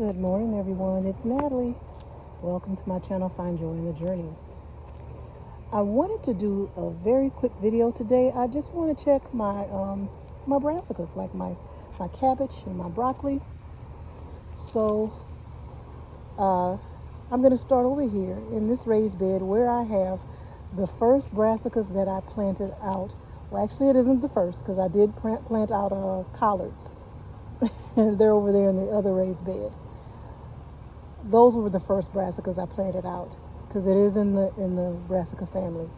Good morning, everyone. It's Natalie. Welcome to my channel, Find Joy in the Journey. I wanted to do a very quick video today. I just want to check my brassicas, like my cabbage and my broccoli. So I'm going to start over here in this raised bed where I have the first brassicas that I planted out. Well, actually, it isn't the first because I did plant out collards. And they're over there in the other raised bed. Those were the first brassicas I planted out because it is in the brassica family.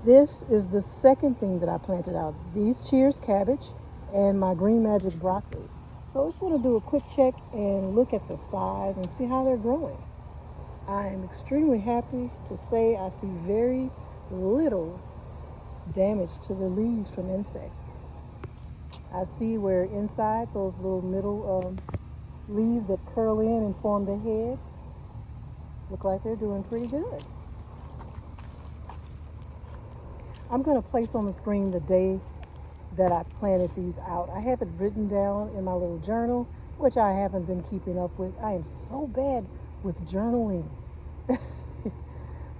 This is the second thing that I planted out. These Cheers cabbage and my Green Magic broccoli. So I just want to do a quick check and look at the size and see how they're growing. I am extremely happy to say I see very little damage to the leaves from insects. I see where inside those little middle leaves that curl in and form the head look like they're doing pretty good. I'm going to place on the screen the day that I planted these out. I have it written down in my little journal, which I haven't been keeping up with. I am so bad with journaling.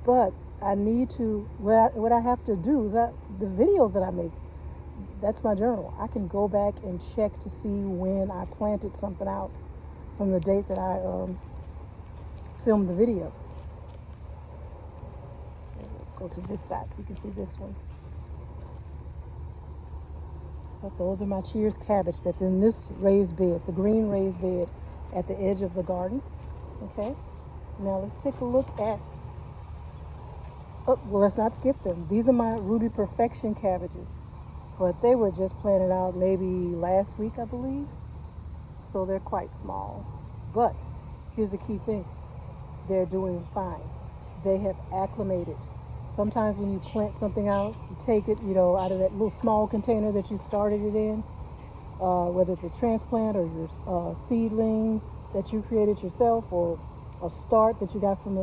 But I need to, what I have to do is the videos that I make, that's my journal. I can go back and check to see when I planted something out from the date that I filmed the video. Go to this side so you can see this one. But those are my Cheers cabbage that's in this raised bed, the green raised bed at the edge of the garden. Okay, now let's take a look at, well, let's not skip them. These are my Ruby Perfection cabbages, but they were just planted out maybe last week, I believe. So they're quite small. But here's the key thing. They're doing fine. They have acclimated. Sometimes when you plant something out, you take it, out of that little small container that you started it in, whether it's a transplant or your seedling that you created yourself or a start that you got from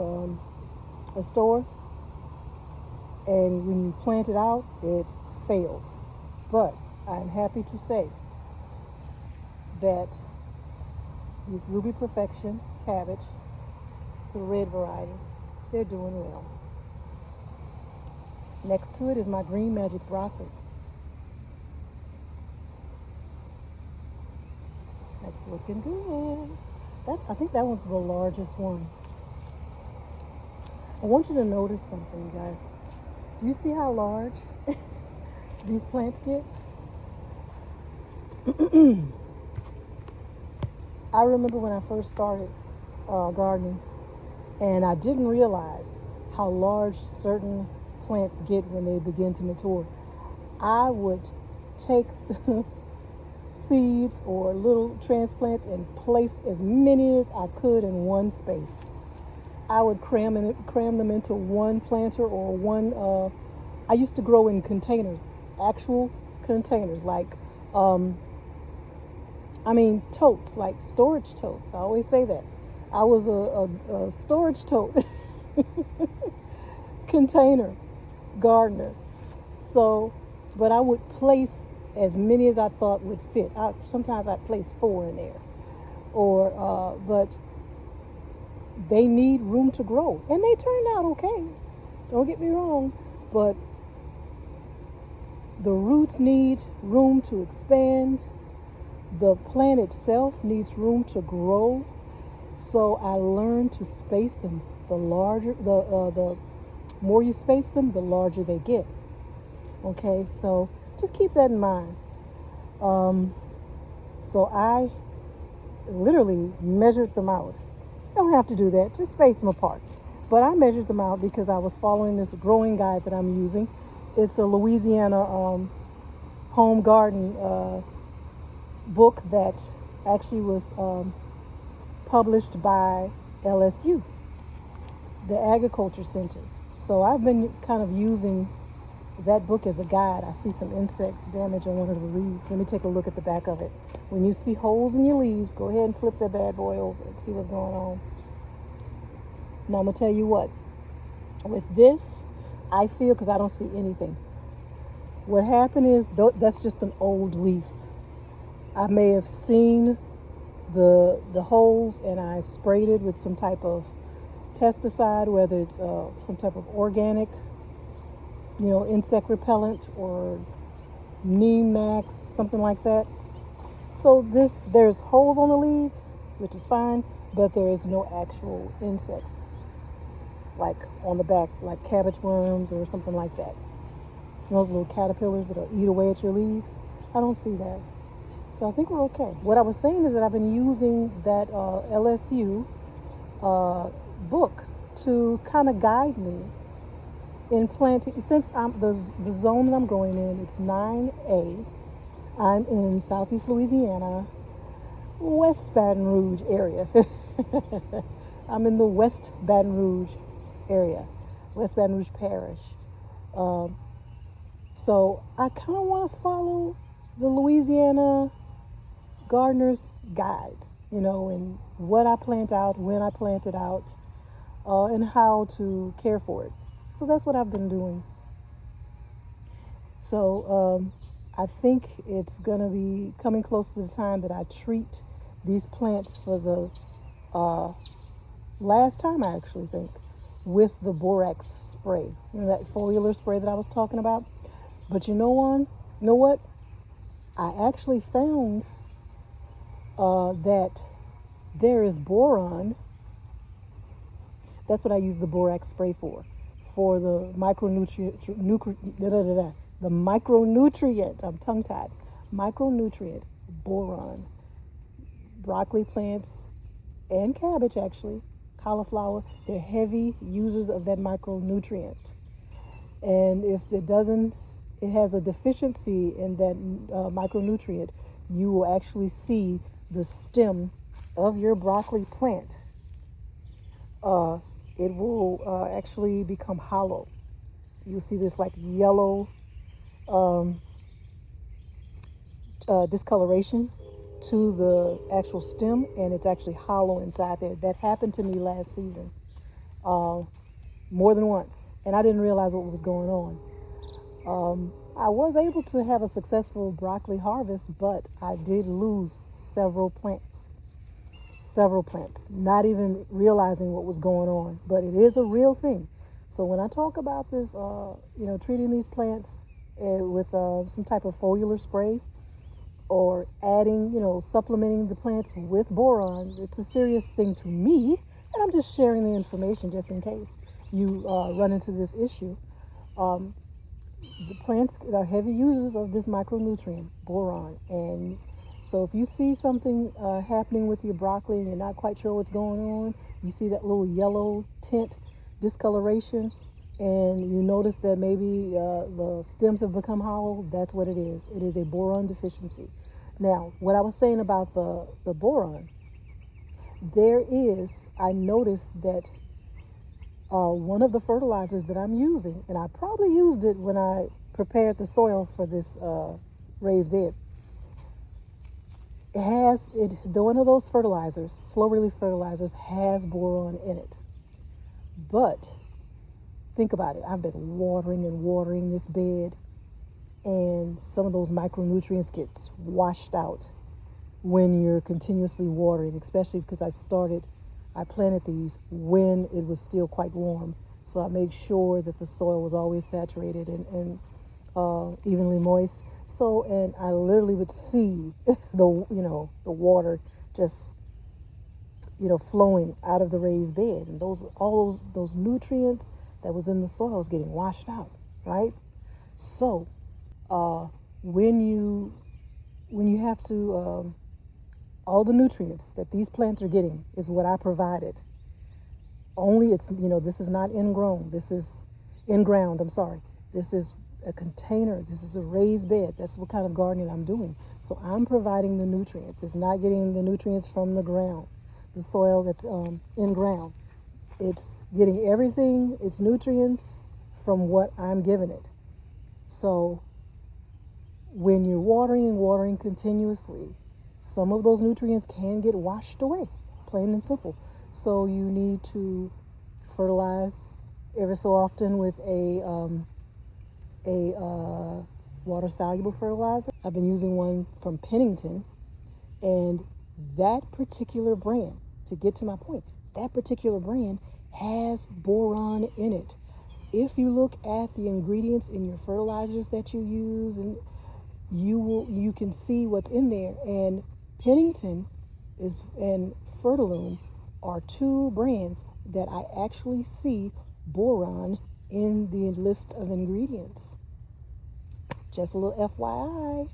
a store. And when you plant it out, it fails. But I'm happy to say that these Ruby Perfection cabbage, it's a red variety, they're doing well. Next to it is my Green Magic broccoli. That's looking good. I think that one's the largest one. I want you to notice something, you guys. Do you see how large these plants get? I remember when I first started gardening, and I didn't realize how large certain plants get when they begin to mature. I would take seeds or little transplants and place as many as I could in one space. I would cram them into one planter or one. I used to grow in containers, actual containers, like totes, like storage totes. I always say that. I was a storage tote container gardener. So, but I would place as many as I thought would fit. Sometimes I'd place 4 in there. But they need room to grow. And they turned out okay. Don't get me wrong. But the roots need room to expand. The plant itself needs room to grow. So I learned to space them. The more you space them, the larger they get. Okay, so just keep that in mind. So I literally measured them out. You don't have to do that, just space them apart. But I measured them out because I was following this growing guide that I'm using. It's a Louisiana home garden book that actually was published by LSU, the Agriculture Center. So I've been kind of using that book as a guide. I see some insect damage on one of the leaves. Let me take a look at the back of it. When you see holes in your leaves, go ahead and flip that bad boy over and see what's going on. Now I'm going to tell you what. With this, I feel, because I don't see anything. What happened is, that's just an old leaf. I may have seen the holes, and I sprayed it with some type of pesticide, whether it's some type of organic, insect repellent or neem max, something like that. So there's holes on the leaves, which is fine, but there is no actual insects like on the back, like cabbage worms or something like that. Those little caterpillars that'll eat away at your leaves. I don't see that. So I think we're okay. What I was saying is that I've been using that LSU book to kind of guide me in planting. Since I'm the zone that I'm growing in, it's 9A. I'm in Southeast Louisiana, West Baton Rouge area. I'm in the West Baton Rouge area, West Baton Rouge Parish. So I kind of want to follow the Louisiana gardener's guides, and what I plant out, when I plant it out, and how to care for it. So that's what I've been doing. So I think it's going to be coming close to the time that I treat these plants for the last time, I actually think, with the borax spray. That foliar spray that I was talking about. But you know what? I actually found that there is boron. That's what I use the borax spray for the micronutrient. I'm tongue-tied. Micronutrient, boron. Broccoli plants and cabbage, actually, cauliflower, they're heavy users of that micronutrient. And if it has a deficiency in that micronutrient, you will actually see the stem of your broccoli plant. It will actually become hollow. You'll see this like yellow discoloration to the actual stem, and it's actually hollow inside there. That happened to me last season more than once, and I didn't realize what was going on. I was able to have a successful broccoli harvest, but I did lose several plants, not even realizing what was going on. But it is a real thing. So when I talk about this, treating these plants with some type of foliar spray, or adding, supplementing the plants with boron, it's a serious thing to me. And I'm just sharing the information just in case you run into this issue. The plants are heavy users of this micronutrient, boron. And so if you see something happening with your broccoli and you're not quite sure what's going on, you see that little yellow tint discoloration, and you notice that maybe the stems have become hollow, that's what it is. It is a boron deficiency. Now, what I was saying about the boron, I noticed that one of the fertilizers that I'm using, and I probably used it when I prepared the soil for this raised bed, one of those fertilizers, slow release fertilizers, has boron in it. But think about it. I've been watering and watering this bed, and some of those micronutrients get washed out when you're continuously watering, especially because I planted these when it was still quite warm. So I made sure that the soil was always saturated and evenly moist. So, and I literally would see the water just, flowing out of the raised bed, and all those nutrients that was in the soil was getting washed out, right? So, when you have to, all the nutrients that these plants are getting is what I provided. Only this is not ingrown. This is in ground. I'm sorry. This is a container. This is a raised bed. That's what kind of gardening I'm doing. So I'm providing the nutrients. It's not getting the nutrients from the ground, the soil that's in ground. It's getting everything, its nutrients, from what I'm giving it. So when you're watering and watering continuously, some of those nutrients can get washed away, plain and simple. So you need to fertilize every so often with a water-soluble fertilizer. I've been using one from Pennington, and that particular brand, to get to my point, that particular brand has boron in it. If you look at the ingredients in your fertilizers that you use, and you can see what's in there. And Pennington and Fertilume are two brands that I actually see boron in the list of ingredients. Just a little FYI.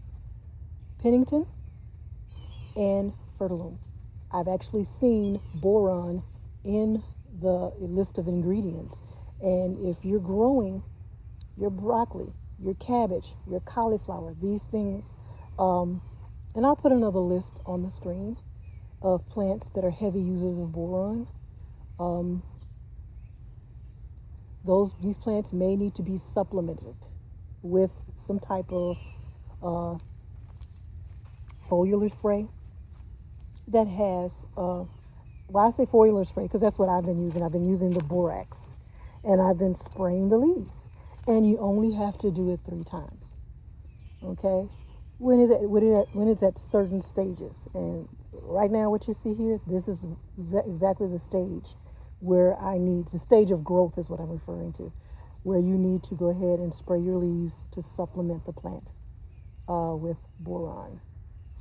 Pennington and Fertilume. I've actually seen boron in the list of ingredients. And if you're growing your broccoli, your cabbage, your cauliflower, these things, and I'll put another list on the screen of plants that are heavy users of boron. These plants may need to be supplemented with some type of foliar spray that has, well, I say foliar spray because that's what I've been using. I've been using the borax, and I've been spraying the leaves. And you only have to do it 3 times. Okay? When it's at certain stages. And right now, what you see here, this is exactly the stage where the stage of growth is what I'm referring to, where you need to go ahead and spray your leaves to supplement the plant with boron.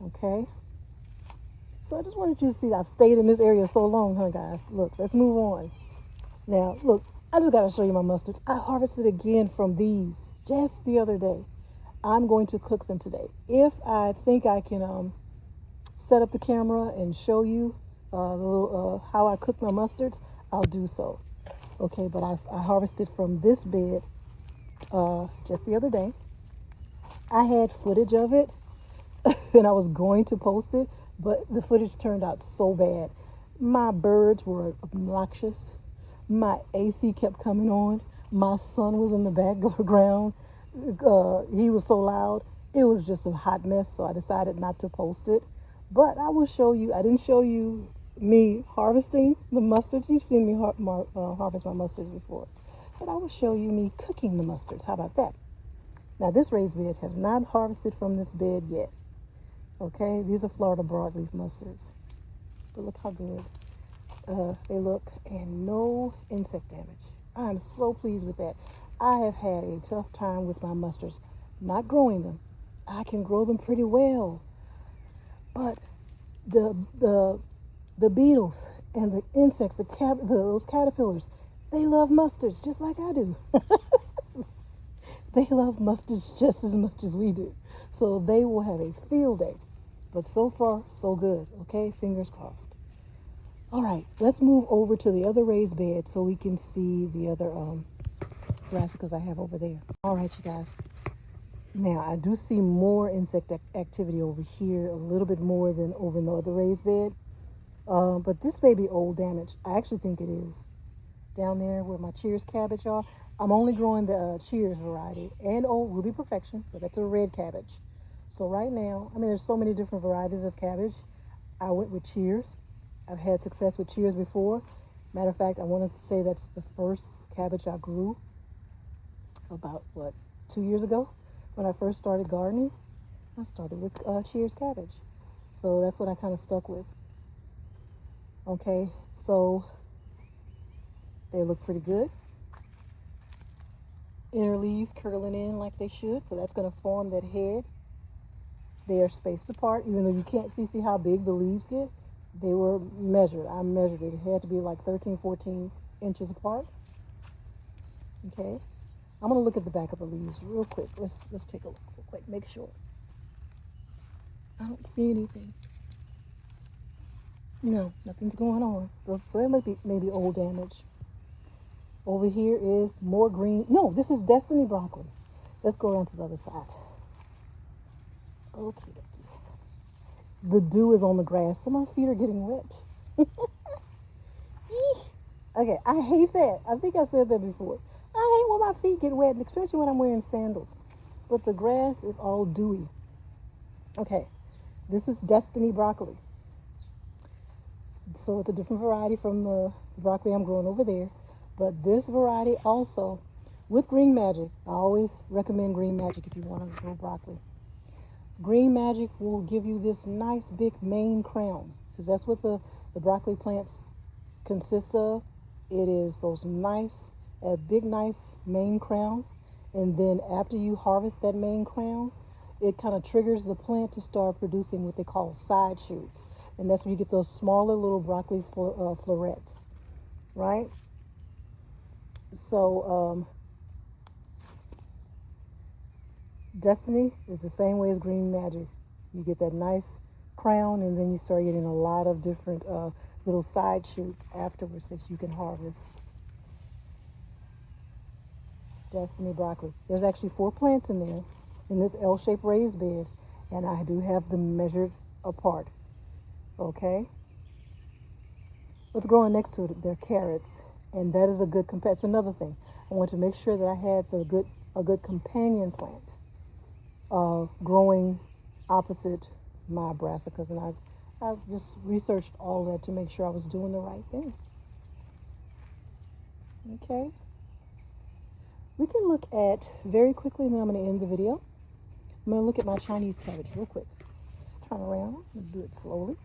Okay? So I just wanted you to see, I've stayed in this area so long, huh, guys? Look, let's move on. Now, look, I just got to show you my mustards. I harvested again from these just the other day. I'm going to cook them today. If I think I can set up the camera and show you how I cook my mustards, I'll do so. Okay, but I harvested from this bed just the other day. I had footage of it, and I was going to post it, but the footage turned out so bad. My birds were obnoxious. My AC kept coming on. My son was in the background. He was so loud. It was just a hot mess, so I decided not to post it. But I will show you. I didn't show you me harvesting the mustard. You've seen me harvest my mustards before. But I will show you me cooking the mustards. How about that? Now, this raised bed has not harvested from this bed yet. Okay? These are Florida broadleaf mustards. But look how good they look, and no insect damage. I'm so pleased with that. I have had a tough time with my mustards not growing them. I can grow them pretty well, but the beetles and the insects, those caterpillars, they love mustards just like I do. They love mustards just as much as we do, so they will have a field day. But so far, so good. Okay, fingers crossed. All right, let's move over to the other raised bed so we can see the other brassicas I have over there. All right, you guys. Now, I do see more insect activity over here, a little bit more than over in the other raised bed. But this may be old damage. I actually think it is. Down there where my Cheers cabbage are, I'm only growing the Cheers variety and Old Ruby Perfection, but that's a red cabbage. So right now, I mean, there's so many different varieties of cabbage. I went with Cheers. I've had success with Cheers before. Matter of fact, I want to say that's the first cabbage I grew about, 2 years ago when I first started gardening. I started with Cheers cabbage. So that's what I kind of stuck with. Okay, so they look pretty good. Inner leaves curling in like they should, so that's going to form that head. They are spaced apart, even though you can't see how big the leaves get. They were measured. I measured it. It had to be like 13, 14 inches apart. Okay. I'm going to look at the back of the leaves real quick. Let's take a look real quick. Make sure. I don't see anything. No, nothing's going on. So that might be maybe old damage. Over here is more green. No, this is Destiny broccoli. Let's go around to the other side. Okay. The dew is on the grass, so my feet are getting wet. Okay, I hate that. I think I said that before. I hate when my feet get wet, especially when I'm wearing sandals. But the grass is all dewy. Okay, this is Destiny broccoli. So it's a different variety from the broccoli I'm growing over there. But this variety also, with Green Magic, I always recommend Green Magic if you want to grow broccoli. Green Magic will give you this nice big main crown. because that's what the broccoli plants consist of. It is those nice, a big nice main crown, and then after you harvest that main crown, it kind of triggers the plant to start producing what they call side shoots, and that's when you get those smaller little broccoli florets, right? So Destiny is the same way as Green Magic. You get that nice crown, and then you start getting a lot of different little side shoots afterwards that you can harvest. Destiny broccoli. There's actually 4 plants in there in this L-shaped raised bed, and I do have them measured apart. Okay. What's growing next to it? They're carrots, and that is a good that's another thing. I want to make sure that I had a good companion plant growing opposite my brassicas, and I've just researched all that to make sure I was doing the right thing. Okay. We can look at very quickly, and then I'm going to end the video. I'm going to look at my Chinese cabbage real quick. Just turn around and do it slowly.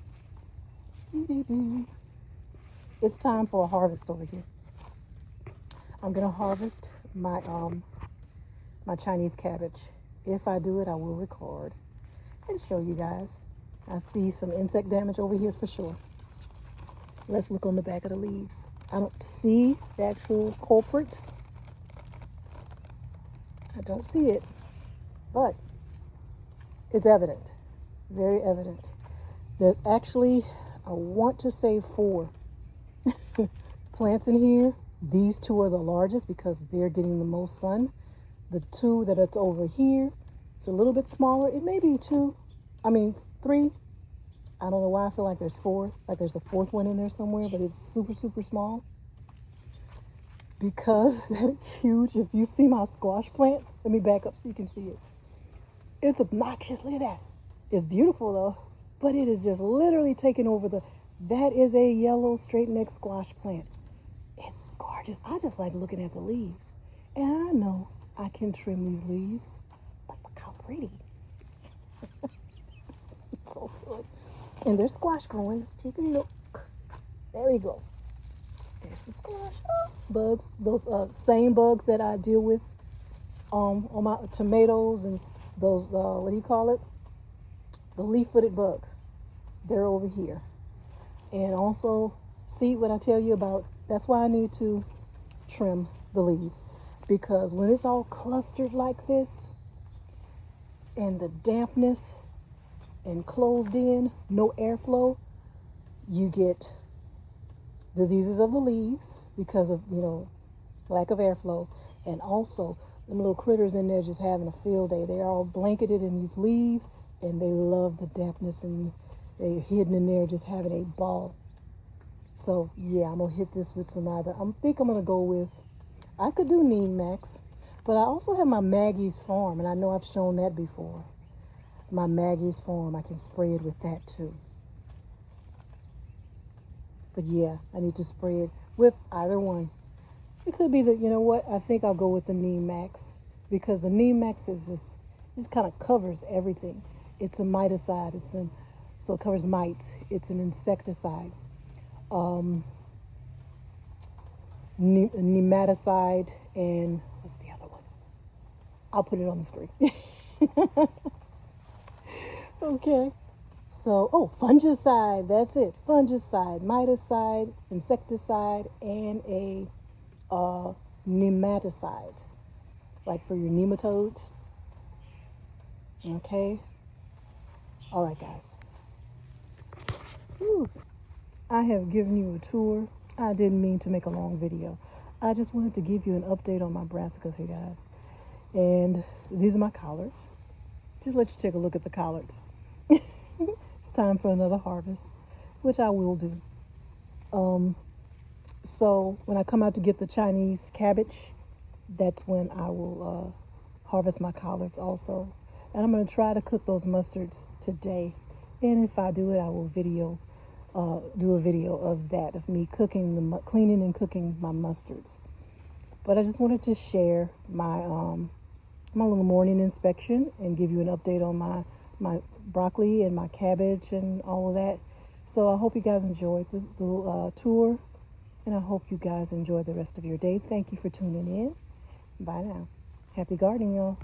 It's time for a harvest over here. I'm going to harvest my my Chinese cabbage. If I do it, I will record and show you guys. I see some insect damage over here for sure. Let's look on the back of the leaves. I don't see the actual culprit. I don't see it, but it's evident, very evident. There's actually, I want to say 4 plants in here. These 2 are the largest because they're getting the most sun. The 2 that it's over here, it's a little bit smaller. It may be 3. I don't know why I feel like there's 4, like there's a 4th one in there somewhere, but it's super, super small. Because that huge, if you see my squash plant, let me back up so you can see it. It's obnoxious, look at that. It's beautiful though, but it is just literally taking over that is a yellow straight neck squash plant. It's gorgeous. I just like looking at the leaves. And I know I can trim these leaves, but look how pretty. So silly. And there's squash growing. Let's take a look. There we go. There's the squash. Oh, bugs. Those same bugs that I deal with on my tomatoes and those, what do you call it? The leaf-footed bug. They're over here. And also, see what I tell you about, that's why I need to trim the leaves. Because when it's all clustered like this, and the dampness and closed in, no airflow, you get diseases of the leaves because of, lack of airflow. And also, them little critters in there just having a field day. They're all blanketed in these leaves, and they love the dampness, and they're hidden in there just having a ball. So, yeah, I'm going to hit this with some either. I think I'm going to go with, I could do Neem Max, but I also have my Maggie's Farm, and I know I've shown that before. My Maggie's Farm, I can spray it with that too. But yeah, I need to spray it with either one. It could be I think I'll go with the Neem Max, because the Neem Max is just kind of covers everything. It's a miticide. So it covers mites. It's an insecticide. Nematicide, and what's the other one? I'll put it on the screen. Okay. So, fungicide, that's it. Fungicide, miticide, insecticide, and a nematicide, like for your nematodes. Okay. All right, guys. Whew. I have given you a tour. I didn't mean to make a long video. I just wanted to give you an update on my brassicas, you guys. And these are my collards. Just let you take a look at the collards. It's time for another harvest, which I will do. So when I come out to get the Chinese cabbage, that's when I will harvest my collards also. And I'm going to try to cook those mustards today. And if I do it, I will do a video of that, of me cooking cleaning and cooking my mustards. But I just wanted to share my my little morning inspection and give you an update on my broccoli and my cabbage and all of that. So I hope you guys enjoyed the tour, and I hope you guys enjoy the rest of your day. Thank you for tuning in. Bye now. Happy gardening, y'all.